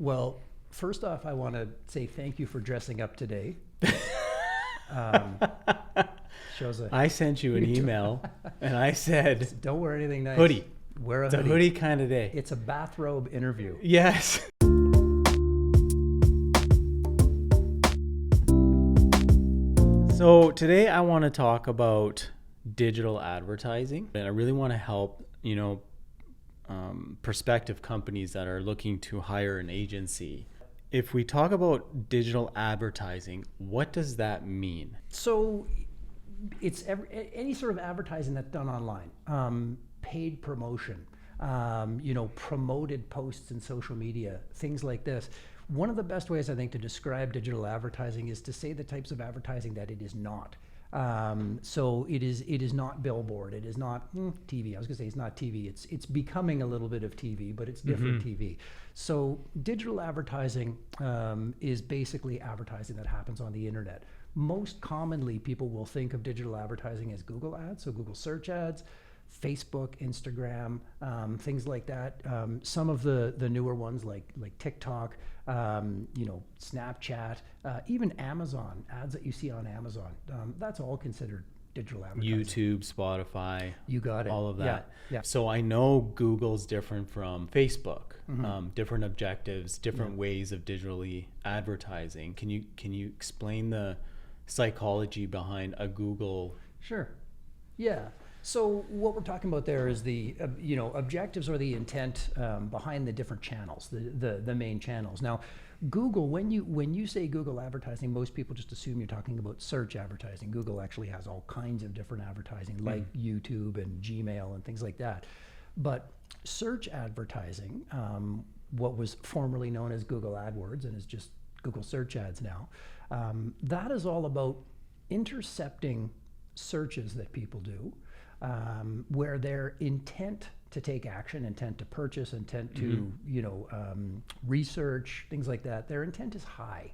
Well, first off, I want to say thank you for dressing up today. Shows a I sent you an email and I said, don't wear anything nice. hoodie. Wear a It's hoodie. a hoodie kind of day. It's a bathrobe interview. Yes. So today I want to talk about digital advertising, and I really want to help, prospective companies that are looking to hire an agency. If we talk about digital advertising, what does that mean? So it's any sort of advertising that's done online, paid promotion, promoted posts in social media, things like this. One of the best ways, I think, to describe digital advertising is to say the types of advertising that it is not. So it is not billboard. It is not TV. I was going to say it's not TV. It's becoming a little bit of TV, but it's different TV. So digital advertising is basically advertising that happens on the internet. Most commonly, people will think of digital advertising as Google ads, so Google search ads, Facebook, Instagram, things like that. Some of the newer ones like TikTok, Snapchat, even Amazon, ads that you see on Amazon. That's all considered digital advertising. YouTube, Spotify. You got it. All of that. Yeah. So I know Google's different from Facebook. Different objectives, different ways of digitally advertising. Can you explain the psychology behind a Google? Sure. Yeah. So what we're talking about there is the objectives or the intent behind the different channels, the main channels. Now, Google, when you say Google advertising, most people just assume you're talking about search advertising. Google actually has all kinds of different advertising, like YouTube and Gmail and things like that. But search advertising, what was formerly known as Google AdWords and is just Google search ads now, that is all about intercepting searches that people do, where their intent to take action, intent to purchase, intent to research, things like that, their intent is high.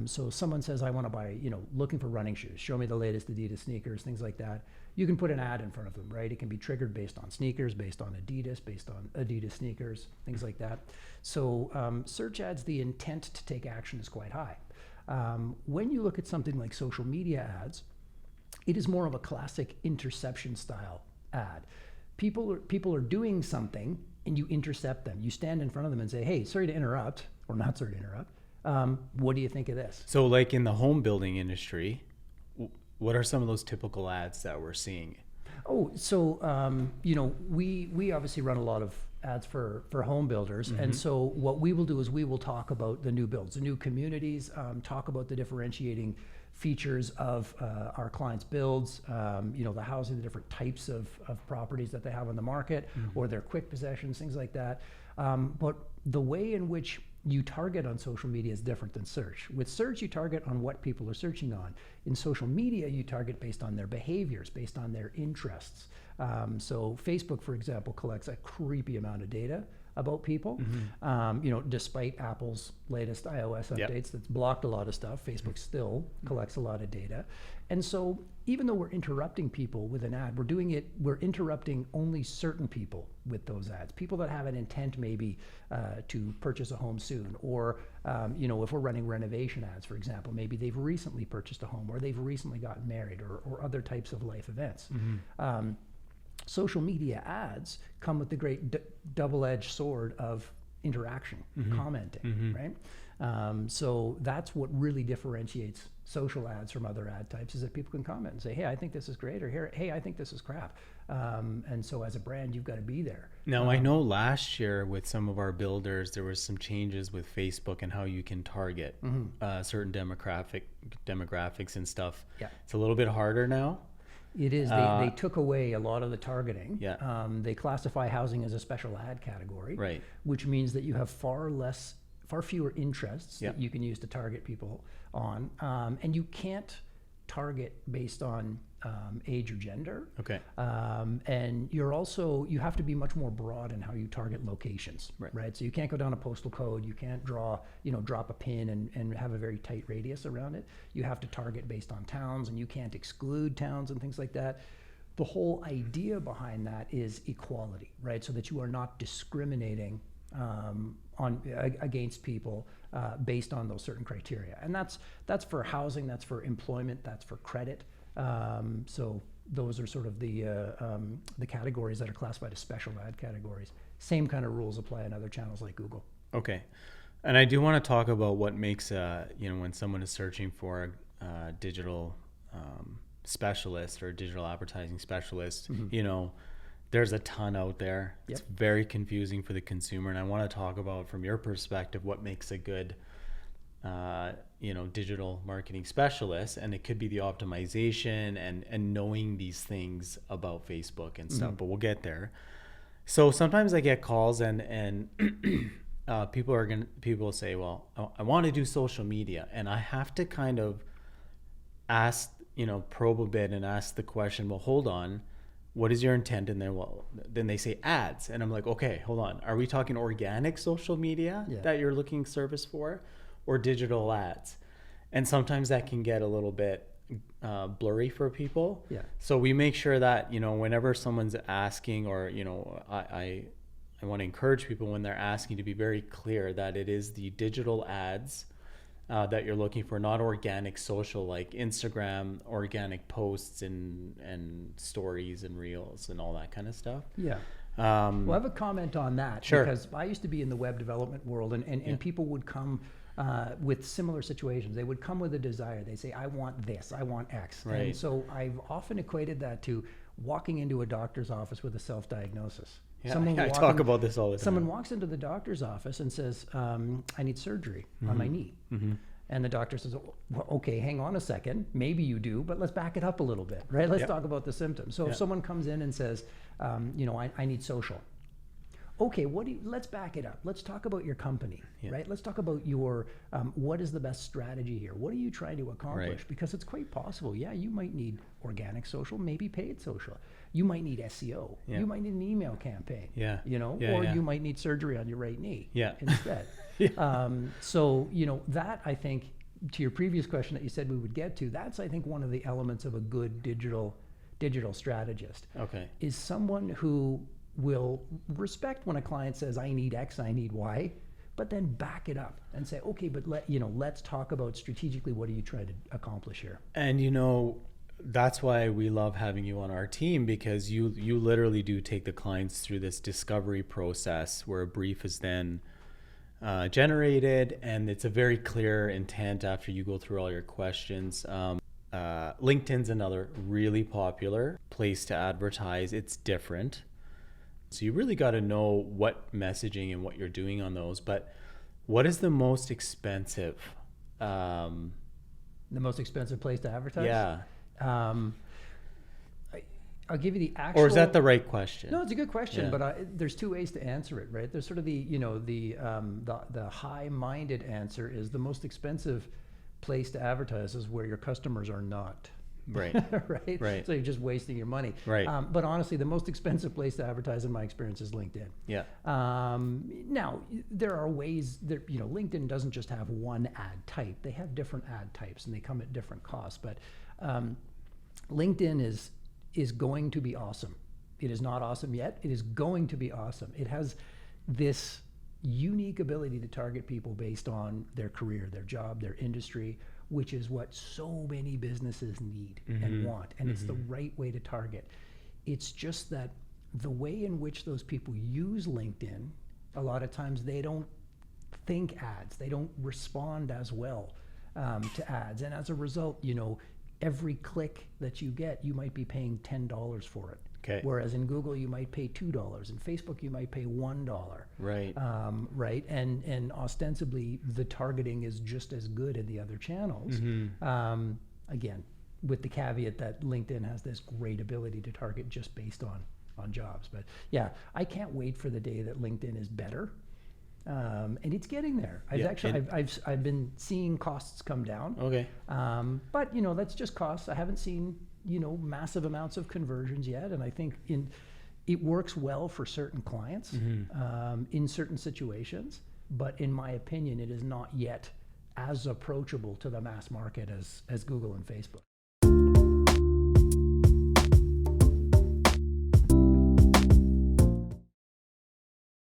So someone says, I want to buy, looking for running shoes, show me the latest Adidas sneakers, things like that. You can put an ad in front of them, right? It can be triggered based on sneakers, based on Adidas sneakers, things like that. So search ads, the intent to take action is quite high. When you look at something like social media ads, it is more of a classic interception style ad. People are doing something and you intercept them. You stand in front of them and say, hey, sorry to interrupt, or not sorry to interrupt. What do you think of this? So like in the home building industry, what are some of those typical ads that we're seeing? Oh, so, we obviously run a lot of ads for home builders. And so what we will do is we will talk about the new builds, the new communities, talk about the differentiating features of our clients' builds, the housing, the different types of properties that they have on the market, or their quick possessions, things like that. But the way in which you target on social media is different than search. With search, you target on what people are searching on. In social media, you target based on their behaviors, based on their interests. So Facebook, for example, collects a creepy amount of data about people. Despite Apple's latest iOS updates that's blocked a lot of stuff, Facebook still collects a lot of data. And so even though we're interrupting people with an ad, we're interrupting only certain people with those ads. People that have an intent maybe to purchase a home soon, or if we're running renovation ads, for example, maybe they've recently purchased a home, or they've recently gotten married, or other types of life events. Social media ads come with the great double-edged sword of interaction, commenting, right? So that's what really differentiates social ads from other ad types, is that people can comment and say, hey, I think this is great, or hey, I think this is crap. And so as a brand, you've got to be there. Now, I know last year with some of our builders, there was some changes with Facebook and how you can target certain demographics and stuff. Yeah. It's a little bit harder now. It is. They took away a lot of the targeting. Yeah. They classify housing as a special ad category, right? Which means that you have far fewer interests that you can use to target people on, and you can't target based on age or gender. Okay. And you have to be much more broad in how you target locations, right? So you can't go down a postal code. You can't drop a pin and have a very tight radius around it. You have to target based on towns, and you can't exclude towns and things like that. The whole idea behind that is equality, right? So that you are not discriminating against people based on those certain criteria. And that's for housing, that's for employment, that's for credit. So those are sort of the categories that are classified as special ad categories. Same kind of rules apply on other channels like Google. Okay. And I do want to talk about what makes, when someone is searching for a digital specialist or digital advertising specialist, there's a ton out there. It's very confusing for the consumer. And I want to talk about, from your perspective, what makes a good, digital marketing specialist. And it could be the optimization and knowing these things about Facebook and stuff, but we'll get there. So sometimes I get calls and people say, well, I want to do social media, and I have to kind of ask, probe a bit and ask the question, well, hold on, what is your intent? And then they say ads, and I'm like, okay, hold on, are we talking organic social media that you're looking service for, or digital ads? And sometimes that can get a little bit blurry for people. Yeah. So we make sure that, whenever someone's asking, or, I want to encourage people when they're asking to be very clear that it is the digital ads that you're looking for, not organic social like Instagram, organic posts and stories and reels and all that kind of stuff. Yeah. Well, I have a comment on that. Sure. Because I used to be in the web development world, and people would come with similar situations. They would come with a desire. They say, I want this, I want X. Right. And so I've often equated that to walking into a doctor's office with a self-diagnosis. Yeah, I talk about this all the time. Someone walks into the doctor's office and says, I need surgery on my knee. And the doctor says, well, okay, hang on a second. Maybe you do, but let's back it up a little bit, right? Let's talk about the symptoms. So if someone comes in and says, I need social. Okay, let's back it up. Let's talk about your company, right? Let's talk about your, what is the best strategy here? What are you trying to accomplish? Right. Because it's quite possible, you might need organic social, maybe paid social. You might need SEO. You might need an email campaign, or you might need surgery on your right knee instead. So, that, I think, to your previous question that you said we would get to, that's, I think, one of the elements of a good digital strategist. Okay. Is someone who will respect when a client says, I need X, I need Y, but then back it up and say, okay, but let's talk about strategically, what are you trying to accomplish here? And that's why we love having you on our team, because you literally do take the clients through this discovery process where a brief is then generated, and it's a very clear intent after you go through all your questions. LinkedIn's another really popular place to advertise. It's different. So you really got to know what messaging and what you're doing on those. But what is the most expensive? The most expensive place to advertise? Yeah. I'll give you the actual. Or is that the right question? No, it's a good question, but there's two ways to answer it, right? There's sort of the high-minded answer is the most expensive place to advertise is where your customers are not. Right. Right. So you're just wasting your money. Right. But honestly, the most expensive place to advertise, in my experience, is LinkedIn. Yeah. Now, there are ways that, LinkedIn doesn't just have one ad type. They have different ad types, and they come at different costs. But LinkedIn is going to be awesome. It is not awesome yet. It is going to be awesome. It has this unique ability to target people based on their career, their job, their industry, which is what so many businesses need and want. And it's the right way to target. It's just that the way in which those people use LinkedIn, a lot of times they don't think ads. They don't respond as well to ads. And as a result, every click that you get, you might be paying $10 for it. Okay. Whereas in Google, you might pay $2. In Facebook, you might pay $1. Right. Right. And ostensibly, the targeting is just as good in the other channels. Again, with the caveat that LinkedIn has this great ability to target just based on jobs. But yeah, I can't wait for the day that LinkedIn is better. And it's getting there. I've been seeing costs come down. Okay. But that's just costs. I haven't seen massive amounts of conversions yet, and I think it works well for certain clients in certain situations. But in my opinion, it is not yet as approachable to the mass market as Google and Facebook.